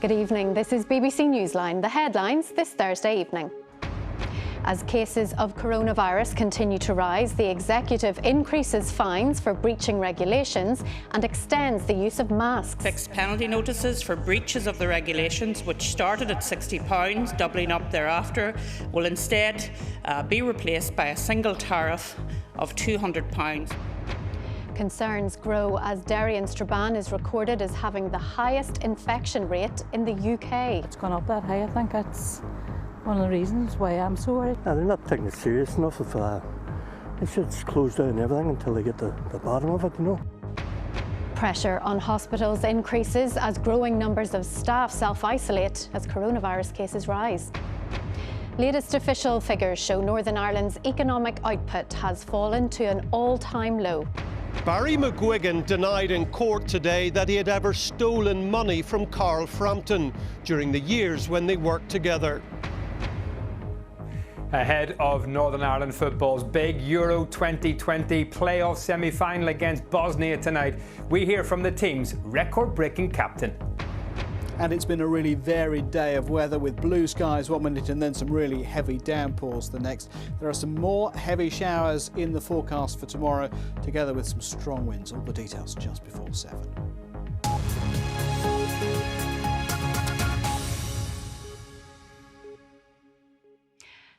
Good evening, this is BBC Newsline. The headlines this Thursday evening. As cases of coronavirus continue to rise, the executive increases fines for breaching regulations and extends the use of masks. Fixed penalty notices for breaches of the regulations, which started at £60, doubling up thereafter, will instead be replaced by a single tariff of £200. Concerns grow as Derry and Strabane is recorded as having the highest infection rate in the UK. It's gone up that high. I think that's one of the reasons why I'm so worried. They're not taking it serious enough. If they should close down everything until they get the bottom of it, you know. Pressure on hospitals increases as growing numbers of staff self-isolate as coronavirus cases rise. Latest official figures show Northern Ireland's economic output has fallen to an all-time low. Barry McGuigan denied in court today that he had ever stolen money from Carl Frampton during the years when they worked together. Ahead of Northern Ireland football's big Euro 2020 playoff semi-final against Bosnia tonight, we hear from the team's record-breaking captain. And it's been a really varied day of weather with blue skies one minute and then some really heavy downpours the next. There are some more heavy showers in the forecast for tomorrow, together with some strong winds. All the details just before 7.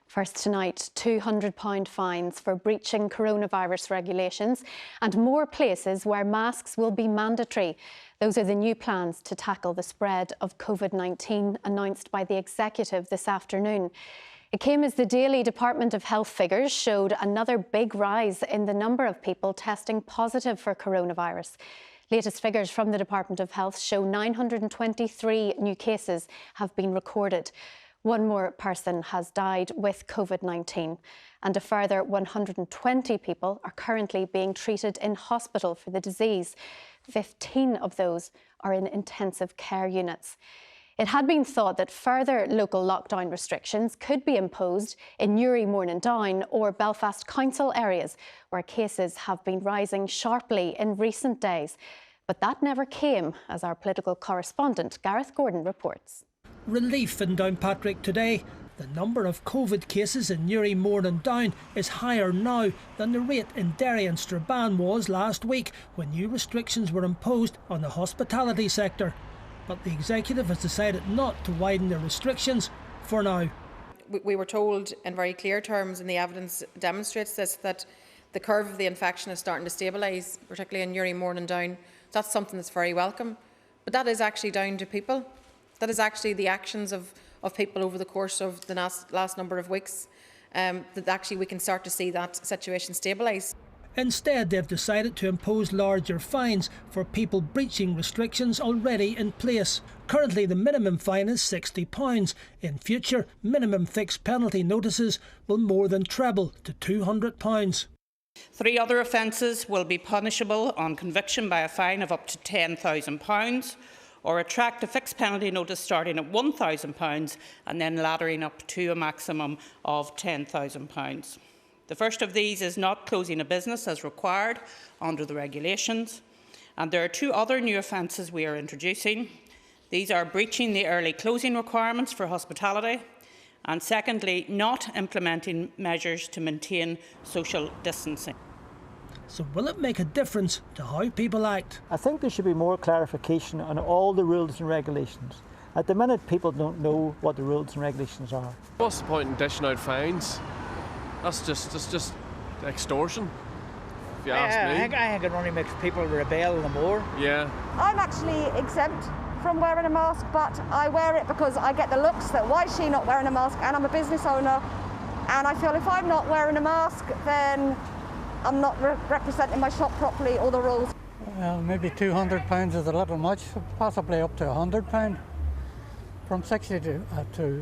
First tonight, £200 fines for breaching coronavirus regulations and more places where masks will be mandatory. Those are the new plans to tackle the spread of COVID-19 announced by the executive this afternoon. It came as the daily Department of Health figures showed another big rise in the number of people testing positive for coronavirus. Latest figures from the Department of Health show 923 new cases have been recorded. One more person has died with COVID-19 and a further 120 people are currently being treated in hospital for the disease. 15 of those are in intensive care units. It had been thought that further local lockdown restrictions could be imposed in Newry, Morningdown or Belfast Council areas where cases have been rising sharply in recent days. But that never came, as our political correspondent Gareth Gordon reports. Relief in Downpatrick today. The number of COVID cases in Newry, Morningdown is higher now than the rate in Derry and Strabane was last week when new restrictions were imposed on the hospitality sector. But the executive has decided not to widen the restrictions for now. We were told in very clear terms, and the evidence demonstrates this, that the curve of the infection is starting to stabilise, particularly in Newry, Morningdown. That's something that's very welcome. But that is actually down to people. That is actually the actions of people over the course of the last number of weeks, that actually we can start to see that situation stabilise. Instead, they've decided to impose larger fines for people breaching restrictions already in place. Currently, the minimum fine is £60. In future, minimum fixed penalty notices will more than treble to £200. 3 other offences will be punishable on conviction by a fine of up to £10,000. Or attract a fixed penalty notice starting at £1,000 and then laddering up to a maximum of £10,000. The first of these is not closing a business as required under the regulations. And there are 2 other new offences we are introducing. These are breaching the early closing requirements for hospitality and, secondly, not implementing measures to maintain social distancing. So will it make a difference to how people act? I think there should be more clarification on all the rules and regulations. At the minute, people don't know what the rules and regulations are. What's the point in dishing out fines? That's just extortion, if you ask me. I think it only makes people rebel the more. Yeah. I'm actually exempt from wearing a mask, but I wear it because I get the looks that why is she not wearing a mask, and I'm a business owner, and I feel if I'm not wearing a mask, then I'm not representing my shop properly or the rules. Well, maybe £200 is a little much, possibly up to £100. From 60 to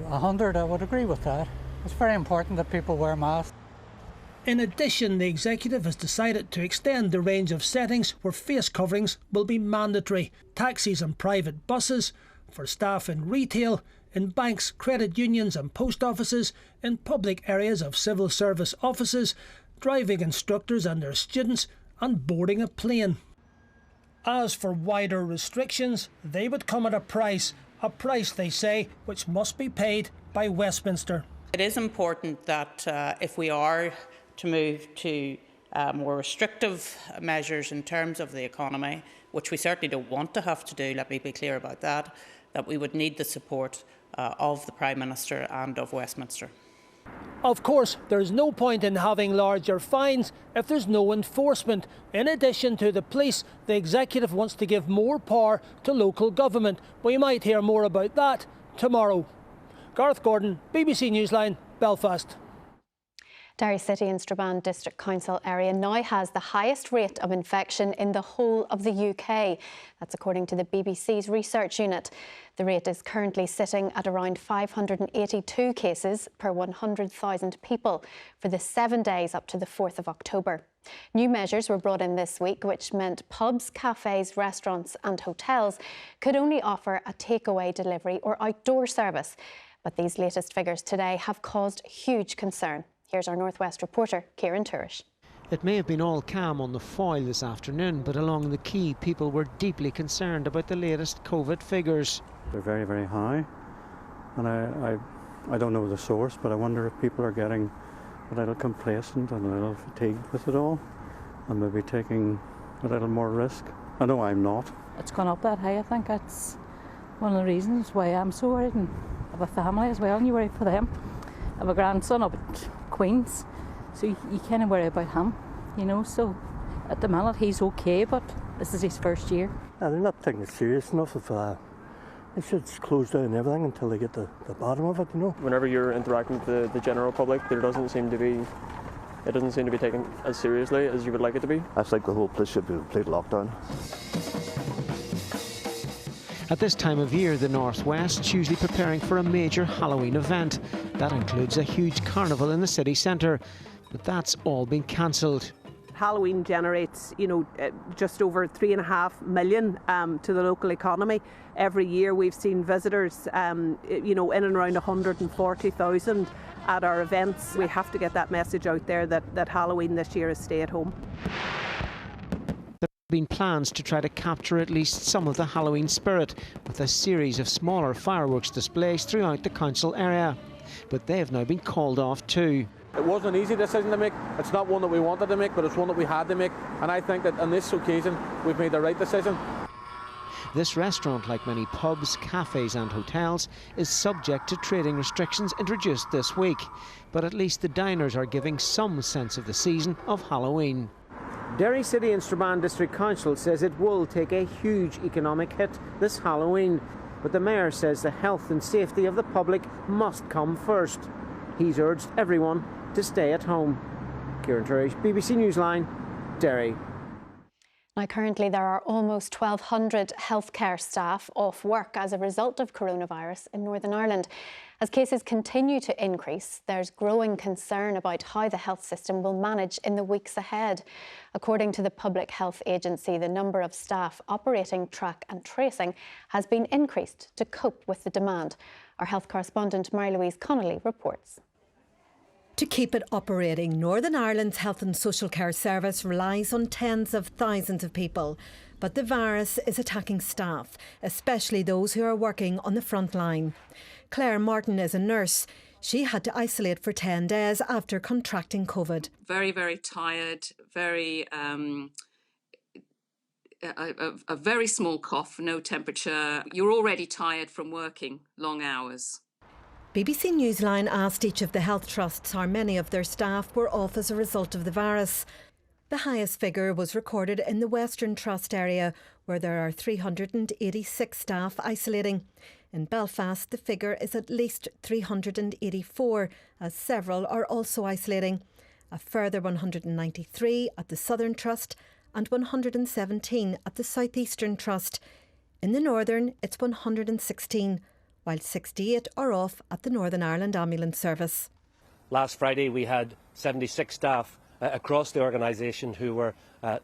100, I would agree with that. It's very important that people wear masks. In addition, the executive has decided to extend the range of settings where face coverings will be mandatory. Taxis and private buses, for staff in retail, in banks, credit unions and post offices, in public areas of civil service offices, driving instructors and their students, and boarding a plane. As for wider restrictions, they would come at a price. a price, they say, which must be paid by Westminster. It is important that if we are to move to more restrictive measures in terms of the economy, which we certainly don't want to have to do, let me be clear about that, that we would need the support of the Prime Minister and of Westminster. Of course, there's no point in having larger fines if there's no enforcement. In addition to the police, the executive wants to give more power to local government. We might hear more about that tomorrow. Gareth Gordon, BBC Newsline, Belfast. Derry City and Strabane District Council area now has the highest rate of infection in the whole of the UK. That's according to the BBC's research unit. The rate is currently sitting at around 582 cases per 100,000 people for the 7 days up to the 4th of October. New measures were brought in this week, which meant pubs, cafes, restaurants and hotels could only offer a takeaway delivery or outdoor service. But these latest figures today have caused huge concern. Here's our Northwest reporter, Kieran Turish. It may have been all calm on the Foyle this afternoon, but along the quay, people were deeply concerned about the latest COVID figures. They're very, very high, and I don't know the source, but I wonder if people are getting a little complacent and a little fatigued with it all, and maybe taking a little more risk. I know I'm not. It's gone up that high. I think that's one of the reasons why I'm so worried, and I have a family as well, and you worry for them. I have a grandson up at Queen's, so you kind of worry about him, you know, so at the minute he's okay, but this is his first year. They're not taking it serious enough. If they should close down everything until they get the bottom of it, you know. Whenever you're interacting with the general public, it doesn't seem to be taken as seriously as you would like it to be. I think the whole place should be in complete lockdown. At this time of year, the Northwest's usually preparing for a major Halloween event. That includes a huge carnival in the city centre, but that's all been cancelled. Halloween generates, just over 3.5 million to the local economy. Every year we've seen visitors, in and around 140,000 at our events. We have to get that message out there that Halloween this year is stay at home. There have been plans to try to capture at least some of the Halloween spirit with a series of smaller fireworks displays throughout the council area. But they have now been called off too. It wasn't an easy decision to make. It's not one that we wanted to make, but it's one that we had to make. And I think that on this occasion, we've made the right decision. This restaurant, like many pubs, cafes and hotels, is subject to trading restrictions introduced this week. But at least the diners are giving some sense of the season of Halloween. Derry City and Strabane District Council says it will take a huge economic hit this Halloween, but the Mayor says the health and safety of the public must come first. He's urged everyone to stay at home. Kieran Turish, BBC Newsline, Derry. Now, currently there are almost 1,200 healthcare staff off work as a result of coronavirus in Northern Ireland. As cases continue to increase, there's growing concern about how the health system will manage in the weeks ahead. According to the Public Health Agency, the number of staff operating track and tracing has been increased to cope with the demand. Our health correspondent Mary-Louise Connolly reports. To keep it operating, Northern Ireland's Health and Social Care Service relies on tens of thousands of people. But the virus is attacking staff, especially those who are working on the front line. Claire Martin is a nurse. She had to isolate for 10 days after contracting COVID. Very, very tired, a very small cough, no temperature. You're already tired from working long hours. BBC Newsline asked each of the health trusts how many of their staff were off as a result of the virus. The highest figure was recorded in the Western Trust area, where there are 386 staff isolating. In Belfast, the figure is at least 384, as several are also isolating. A further 193 at the Southern Trust and 117 at the South Eastern Trust. In the Northern, it's 116. While 68 are off at the Northern Ireland Ambulance Service. Last Friday we had 76 staff across the organisation who were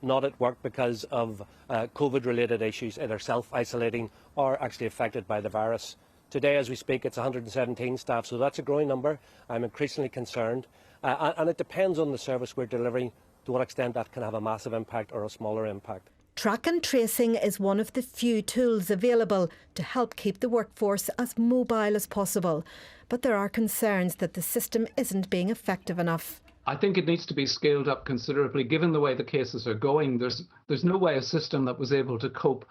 not at work because of COVID-related issues, either self-isolating or actually affected by the virus. Today, as we speak, it's 117 staff, so that's a growing number. I'm increasingly concerned. And it depends on the service we're delivering to what extent that can have a massive impact or a smaller impact. Track and tracing is one of the few tools available to help keep the workforce as mobile as possible. But there are concerns that the system isn't being effective enough. I think it needs to be scaled up considerably. Given the way the cases are going, there's no way a system that was able to cope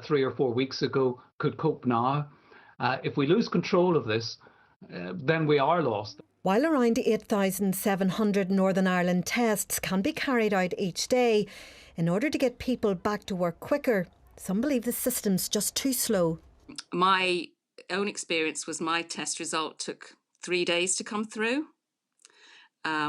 3 or 4 weeks ago could cope now. If we lose control of this, then we are lost. While around 8,700 Northern Ireland tests can be carried out each day, in order to get people back to work quicker, some believe the system's just too slow. My own experience was my test result took 3 days to come through,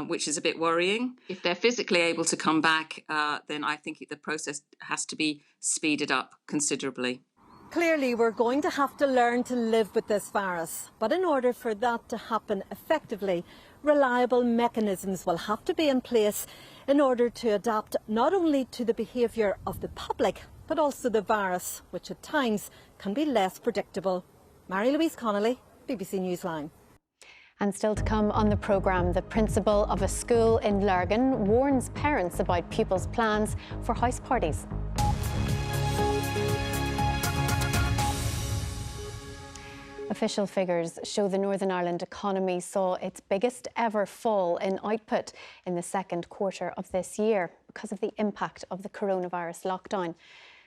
which is a bit worrying. If they're physically able to come back, then I think the process has to be speeded up considerably. Clearly, we're going to have to learn to live with this virus. But in order for that to happen effectively, reliable mechanisms will have to be in place in order to adapt not only to the behaviour of the public, but also the virus, which at times can be less predictable. Mary-Louise Connolly, BBC Newsline. And still to come on the programme, the principal of a school in Lurgan warns parents about pupils' plans for house parties. Official figures show the Northern Ireland economy saw its biggest ever fall in output in the second quarter of this year because of the impact of the coronavirus lockdown.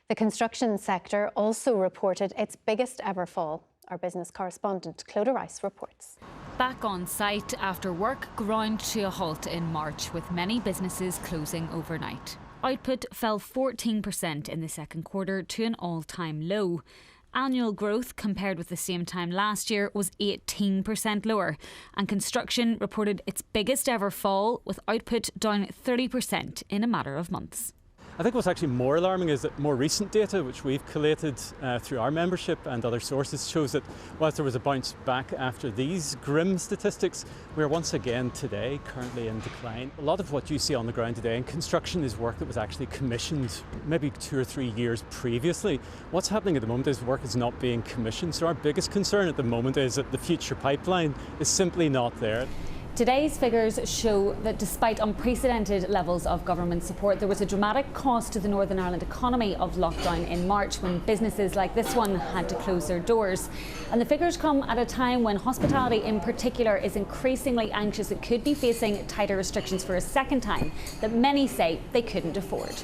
The construction sector also reported its biggest ever fall. Our business correspondent Clodagh Rice reports. Back on site after work ground to a halt in March, with many businesses closing overnight. Output fell 14% in the second quarter to an all-time low. Annual growth compared with the same time last year was 18% lower, and construction reported its biggest ever fall, with output down 30% in a matter of months. I think what's actually more alarming is that more recent data, which we've collated through our membership and other sources, shows that whilst there was a bounce back after these grim statistics, we're once again today currently in decline. A lot of what you see on the ground today in construction is work that was actually commissioned maybe 2 or 3 years previously. What's happening at the moment is work is not being commissioned, so our biggest concern at the moment is that the future pipeline is simply not there. Today's figures show that despite unprecedented levels of government support, there was a dramatic cost to the Northern Ireland economy of lockdown in March, when businesses like this one had to close their doors. And the figures come at a time when hospitality in particular is increasingly anxious it could be facing tighter restrictions for a second time that many say they couldn't afford.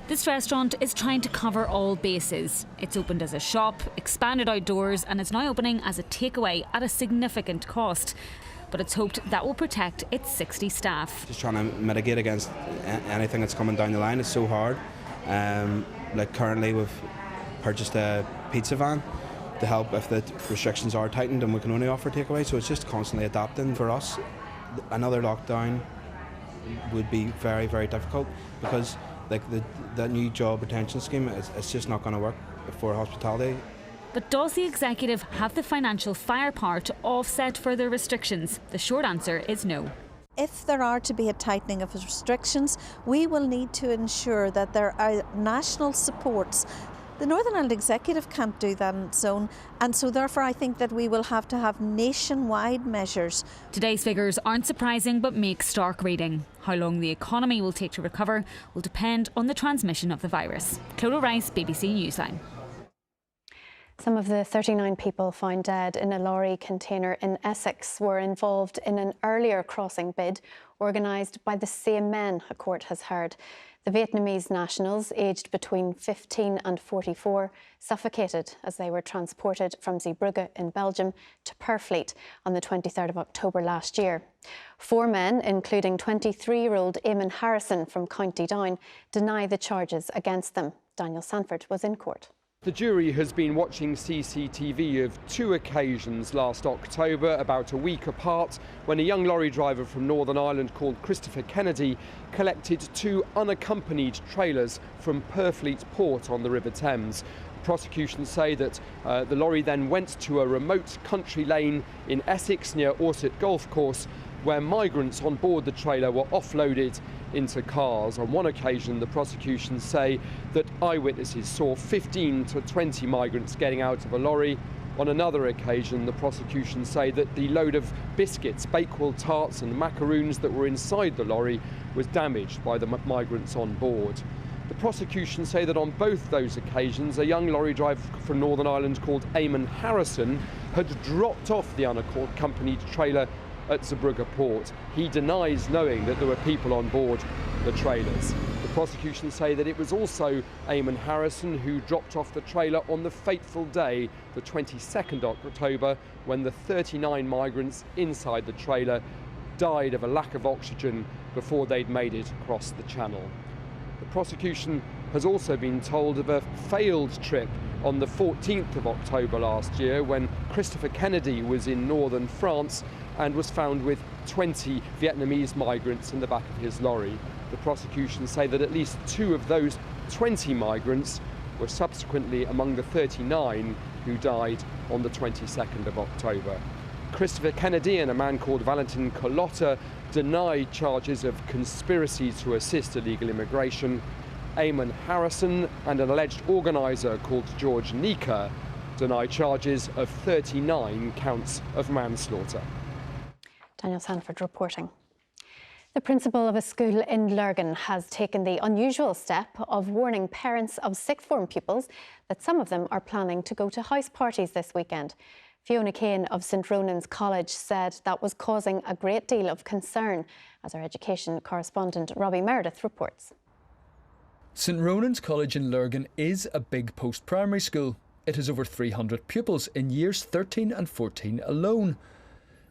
This restaurant is trying to cover all bases. It's opened as a shop, expanded outdoors, and is now opening as a takeaway at a significant cost. But it's hoped that will protect its 60 staff. Just trying to mitigate against anything that's coming down the line is so hard. Like currently we've purchased a pizza van to help if the restrictions are tightened and we can only offer takeaway, so it's just constantly adapting for us. Another lockdown would be very, very difficult because like that new job retention scheme, it's just not going to work for hospitality. But does the executive have the financial firepower to offset further restrictions? The short answer is no. If there are to be a tightening of restrictions, we will need to ensure that there are national supports. The Northern Ireland Executive can't do that on its own, and so therefore I think that we will have to have nationwide measures. Today's figures aren't surprising but make stark reading. How long the economy will take to recover will depend on the transmission of the virus. Clodagh Rice, BBC Newsline. Some of the 39 people found dead in a lorry container in Essex were involved in an earlier crossing bid organised by the same men, a court has heard. The Vietnamese nationals, aged between 15 and 44, suffocated as they were transported from Zeebrugge in Belgium to Purfleet on the 23rd of October last year. 4 men, including 23-year-old Eamon Harrison from County Down, deny the charges against them. Daniel Sanford was in court. The jury has been watching CCTV of 2 occasions last October, about a week apart, when a young lorry driver from Northern Ireland called Christopher Kennedy collected 2 unaccompanied trailers from Purfleet Port on the River Thames. Prosecution say that the lorry then went to a remote country lane in Essex near Orsett Golf Course, where migrants on board the trailer were offloaded into cars. On one occasion, the prosecution say that eyewitnesses saw 15 to 20 migrants getting out of a lorry. On another occasion, the prosecution say that the load of biscuits, Bakewell tarts and macaroons that were inside the lorry was damaged by the migrants on board. The The prosecution say that on both those occasions, a young lorry driver from Northern Ireland called Eamon Harrison had dropped off the unaccompanied trailer at Zeebrugge port. He denies knowing that there were people on board the trailers. The prosecution say that it was also Eamon Harrison who dropped off the trailer on the fateful day, the 22nd October, when the 39 migrants inside the trailer died of a lack of oxygen before they'd made it across the channel. The prosecution has also been told of a failed trip on the 14th of October last year when Christopher Kennedy was in northern France and was found with 20 Vietnamese migrants in the back of his lorry. The prosecution say that at least 2 of those 20 migrants were subsequently among the 39 who died on the 22nd of October. Christopher Kennedy and a man called Valentin Colotta denied charges of conspiracy to assist illegal immigration. Eamon Harrison and an alleged organiser called George Nika deny charges of 39 counts of manslaughter. Daniel Sanford reporting. The principal of a school in Lurgan has taken the unusual step of warning parents of sixth form pupils that some of them are planning to go to house parties this weekend. Fiona Kane of St Ronan's College said that was causing a great deal of concern, as our education correspondent Robbie Meredith reports. St Ronan's College in Lurgan is a big post-primary school. It has over 300 pupils in years 13 and 14 alone.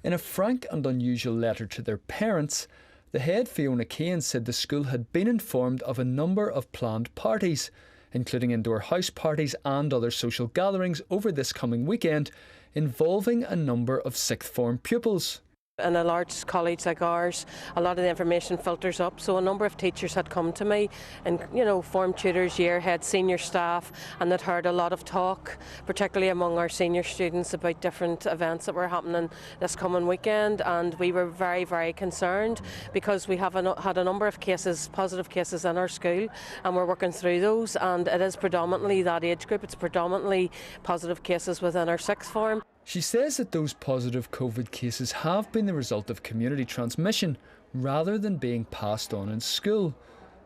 In a frank and unusual letter to their parents, the head Fiona Kane said the school had been informed of a number of planned parties, including indoor house parties and other social gatherings over this coming weekend, involving a number of sixth form pupils. In a large college like ours, a lot of the information filters up, so a number of teachers had come to me, and form tutors, year head, senior staff, and they'd heard a lot of talk, particularly among our senior students, about different events that were happening this coming weekend, and we were very, very concerned because we have had a number of cases, positive cases in our school, and we're working through those, and it is predominantly that age group. It's predominantly positive cases within our sixth form. She says that those positive COVID cases have been the result of community transmission rather than being passed on in school.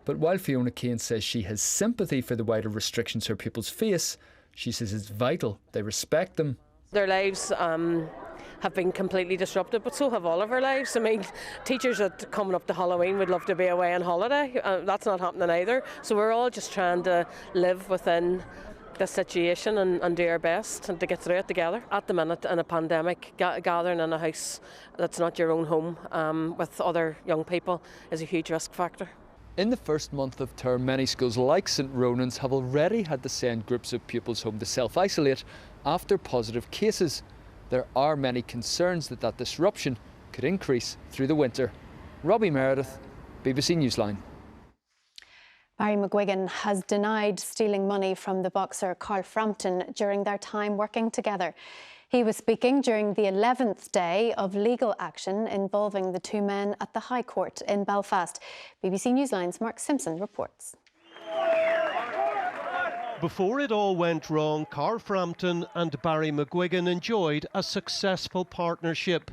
But while Fiona Kane says she has sympathy for the wider restrictions her pupils face, she says it's vital they respect them. Their lives have been completely disrupted, but so have all of our lives. I mean, teachers that coming up to Halloween would love to be away on holiday. That's not happening either. So we're all just trying to live within the situation and do our best and to get through it together. At the minute, in a pandemic, gathering in a house that's not your own home with other young people is a huge risk factor. In the first month of term, many schools like St Ronan's have already had to send groups of pupils home to self-isolate after positive cases. There are many concerns that that disruption could increase through the winter. Robbie Meredith, BBC Newsline. Barry McGuigan has denied stealing money from the boxer Carl Frampton during their time working together. He was speaking during the 11th day of legal action involving the two men at the High Court in Belfast. BBC Newsline's Mark Simpson reports. Before it all went wrong, Carl Frampton and Barry McGuigan enjoyed a successful partnership.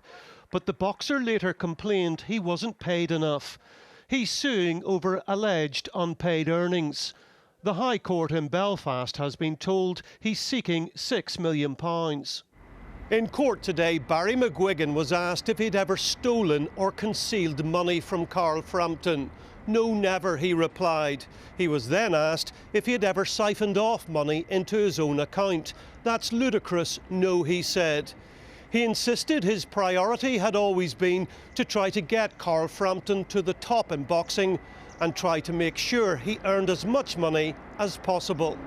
But the boxer later complained he wasn't paid enough. He's suing over alleged unpaid earnings. The High Court in Belfast has been told he's seeking £6 million. In court today, Barry McGuigan was asked if he'd ever stolen or concealed money from Carl Frampton. No, never, he replied. He was then asked if he had ever siphoned off money into his own account. That's ludicrous, no, he said. He insisted his priority had always been to try to get Carl Frampton to the top in boxing and try to make sure he earned as much money as possible.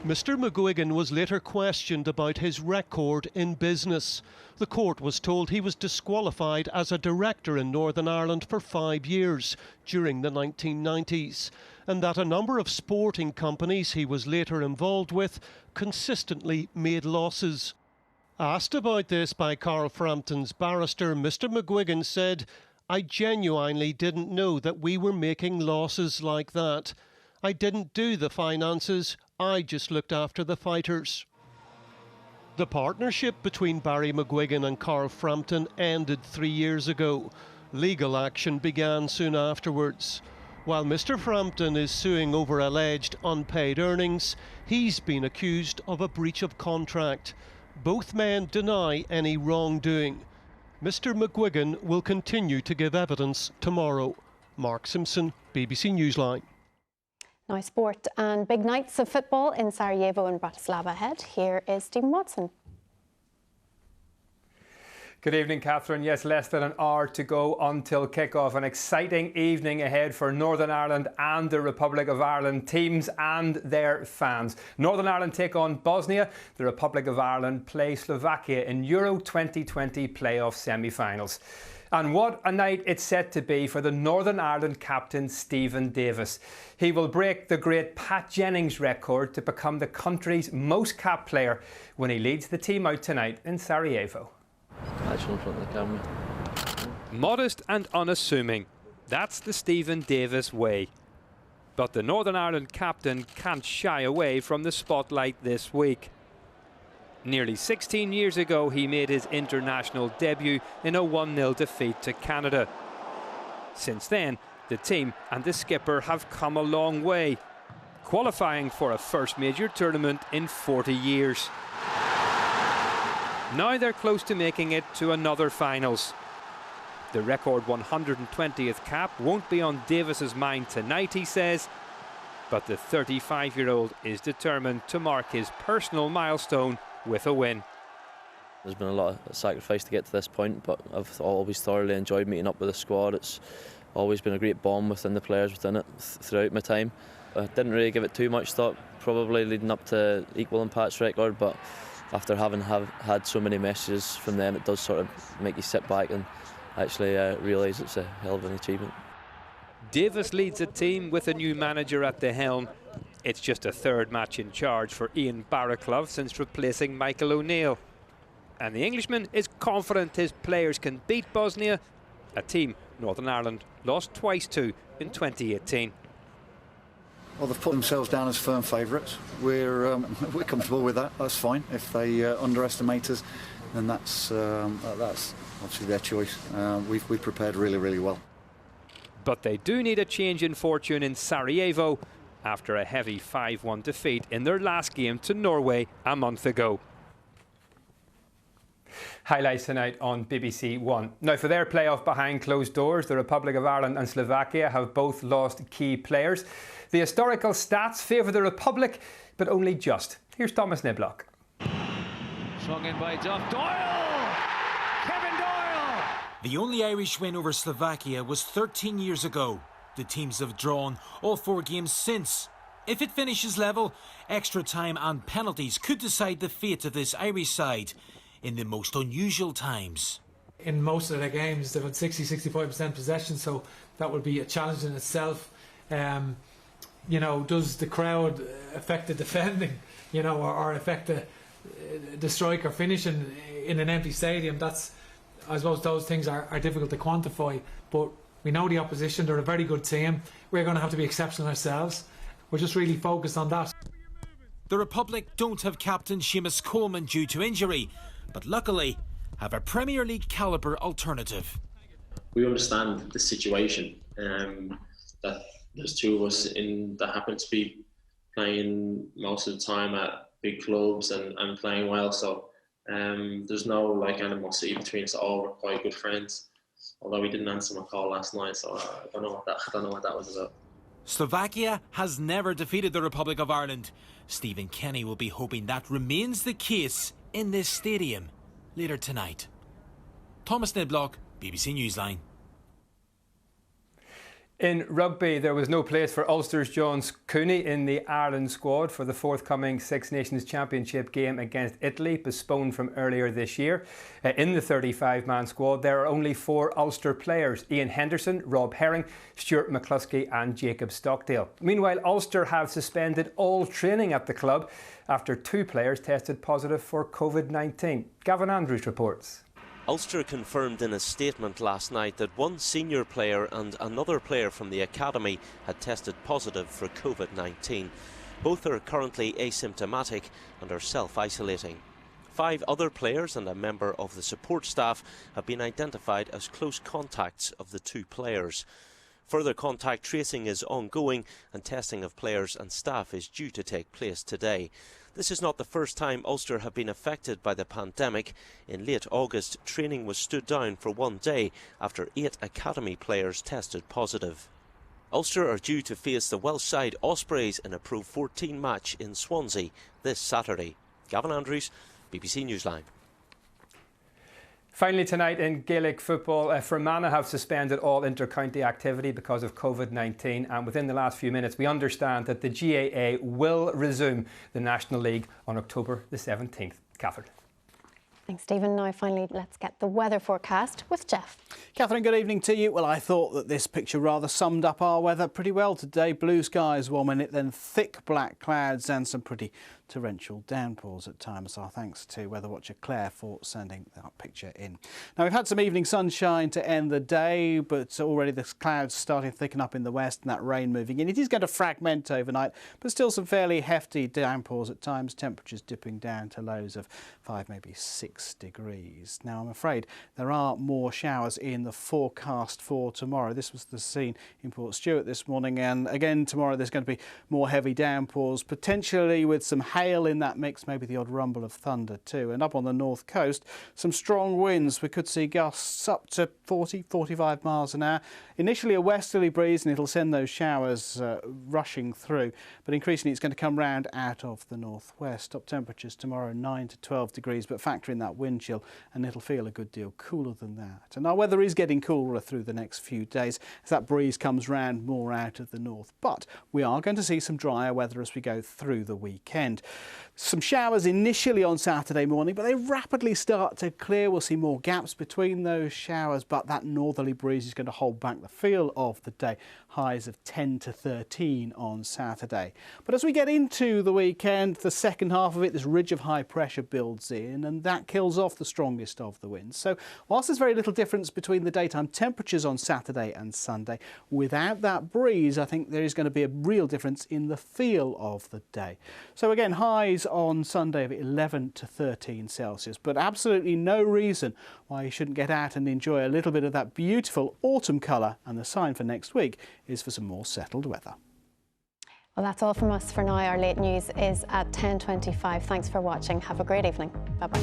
Mr. McGuigan was later questioned about his record in business. The court was told he was disqualified as a director in Northern Ireland for 5 years during the 1990s, and that a number of sporting companies he was later involved with consistently made losses. Asked about this by Carl Frampton's barrister, Mr. McGuigan said, "I genuinely didn't know that we were making losses like that. I didn't do the finances, I just looked after the fighters." The partnership between Barry McGuigan and Carl Frampton ended 3 years ago. Legal action began soon afterwards. While Mr Frampton is suing over alleged unpaid earnings, he's been accused of a breach of contract. Both men deny any wrongdoing. Mr McGuigan will continue to give evidence tomorrow. Mark Simpson, BBC Newsline. Now sport and big nights of football in Sarajevo and Bratislava ahead. Here is Stephen Watson. Good evening, Catherine. Yes, less than an hour to go until kick-off. An exciting evening ahead for Northern Ireland and the Republic of Ireland teams and their fans. Northern Ireland take on Bosnia. The Republic of Ireland play Slovakia in Euro 2020 playoff semi-finals. And what a night it's set to be for the Northern Ireland captain Stephen Davis. He will break the great Pat Jennings record to become the country's most capped player when he leads the team out tonight in Sarajevo. Actually in front of the camera. Modest and unassuming. That's the Stephen Davis way. But the Northern Ireland captain can't shy away from the spotlight this week. Nearly 16 years ago, he made his international debut in a 1-0 defeat to Canada. Since then, the team and the skipper have come a long way, qualifying for a first major tournament in 40 years. Now they're close to making it to another finals. The record 120th cap won't be on Davis's mind tonight, he says, but the 35-year-old is determined to mark his personal milestone with a win. There's been a lot of sacrifice to get to this point, but I've always thoroughly enjoyed meeting up with the squad. It's always been a great bond within the players within it throughout my time. I didn't really give it too much thought, probably leading up to equaling Pat's record, but after having had so many messages from them, it does sort of make you sit back and actually realise it's a hell of an achievement. Davis leads a team with a new manager at the helm. It's just a third match in charge for Ian Barraclough since replacing Michael O'Neill. And the Englishman is confident his players can beat Bosnia, a team Northern Ireland lost twice to in 2018. Well, they've put themselves down as firm favourites. We're comfortable with that. That's fine. If they underestimate us, then that's obviously their choice. We've prepared really, really well. But they do need a change in fortune in Sarajevo after a heavy 5-1 defeat in their last game to Norway a month ago. Highlights tonight on BBC One. Now, for their playoff behind closed doors, the Republic of Ireland and Slovakia have both lost key players. The historical stats favour the Republic, but only just. Here's Thomas Niblock. Swung in by Duff. Doyle! Kevin Doyle! The only Irish win over Slovakia was 13 years ago. The teams have drawn all 4 games since. If it finishes level, extra time and penalties could decide the fate of this Irish side in the most unusual times. In most of their games, they've had 60-65% possession, so that would be a challenge in itself. You know, does the crowd affect the defending, you know, or affect the striker finishing in an empty stadium? That's, I suppose those things are difficult to quantify, but we know the opposition, they're a very good team. We're going to have to be exceptional ourselves. We're just really focused on that. The Republic don't have captain Seamus Coleman due to injury, but luckily have a Premier League calibre alternative. We understand the situation, that there's 2 of us that happen to be playing most of the time at big clubs and playing well, so there's no animosity between us at all. We're quite good friends, although he didn't answer my call last night, so I don't know what that was about. Slovakia has never defeated the Republic of Ireland. Stephen Kenny will be hoping that remains the case in this stadium later tonight. Thomas Niblock, BBC Newsline. In rugby, there was no place for Ulster's John Cooney in the Ireland squad for the forthcoming Six Nations Championship game against Italy, postponed from earlier this year. In the 35-man squad, there are only 4 Ulster players: Ian Henderson, Rob Herring, Stuart McCluskey and Jacob Stockdale. Meanwhile, Ulster have suspended all training at the club after 2 players tested positive for COVID-19. Gavin Andrews reports. Ulster confirmed in a statement last night that 1 senior player and another player from the academy had tested positive for COVID-19. Both are currently asymptomatic and are self-isolating. 5 other players and a member of the support staff have been identified as close contacts of the 2 players. Further contact tracing is ongoing and testing of players and staff is due to take place today. This is not the first time Ulster have been affected by the pandemic. In late August, training was stood down for one day after 8 academy players tested positive. Ulster are due to face the Welsh side Ospreys in a Pro 14 match in Swansea this Saturday. Gavin Andrews, BBC Newsline. Finally tonight in Gaelic football, Fermanagh have suspended all inter-county activity because of COVID-19, and within the last few minutes we understand that the GAA will resume the National League on October the 17th. Catherine. Thanks, Stephen. Now finally, let's get the weather forecast with Jeff. Catherine, good evening to you. Well, I thought that this picture rather summed up our weather pretty well today. Blue skies 1 minute, then thick black clouds and some pretty torrential downpours at times. Our thanks to weather watcher Claire for sending that picture in. Now, we've had some evening sunshine to end the day, but already the clouds starting to thicken up in the west and that rain moving in. It is going to fragment overnight, but still some fairly hefty downpours at times, temperatures dipping down to lows of 5, maybe 6 degrees. Now, I'm afraid there are more showers in the forecast for tomorrow. This was the scene in Port Stewart this morning, and again tomorrow there's going to be more heavy downpours, potentially with some hail in that mix, maybe the odd rumble of thunder too. And up on the north coast, some strong winds. We could see gusts up to 40, 45 miles an hour. Initially a westerly breeze, and it'll send those showers rushing through, but increasingly it's going to come round out of the northwest. Top temperatures tomorrow 9 to 12 degrees, but factor in that wind chill and it'll feel a good deal cooler than that. And our weather is getting cooler through the next few days as that breeze comes round more out of the north. But we are going to see some drier weather as we go through the weekend. Some showers initially on Saturday morning, but they rapidly start to clear. We'll see more gaps between those showers, but that northerly breeze is going to hold back the feel of the day. Highs of 10 to 13 on Saturday. But as we get into the weekend, the second half of it, this ridge of high pressure builds in and that kills off the strongest of the winds. So whilst there's very little difference between the daytime temperatures on Saturday and Sunday, without that breeze, I think there is going to be a real difference in the feel of the day. So again, highs on Sunday of 11 to 13 Celsius, but absolutely no reason why you shouldn't get out and enjoy a little bit of that beautiful autumn colour, and the sign for next week is for some more settled weather. Well, that's all from us for now. Our late news is at 10:25. Thanks for watching. Have a great evening. Bye-bye.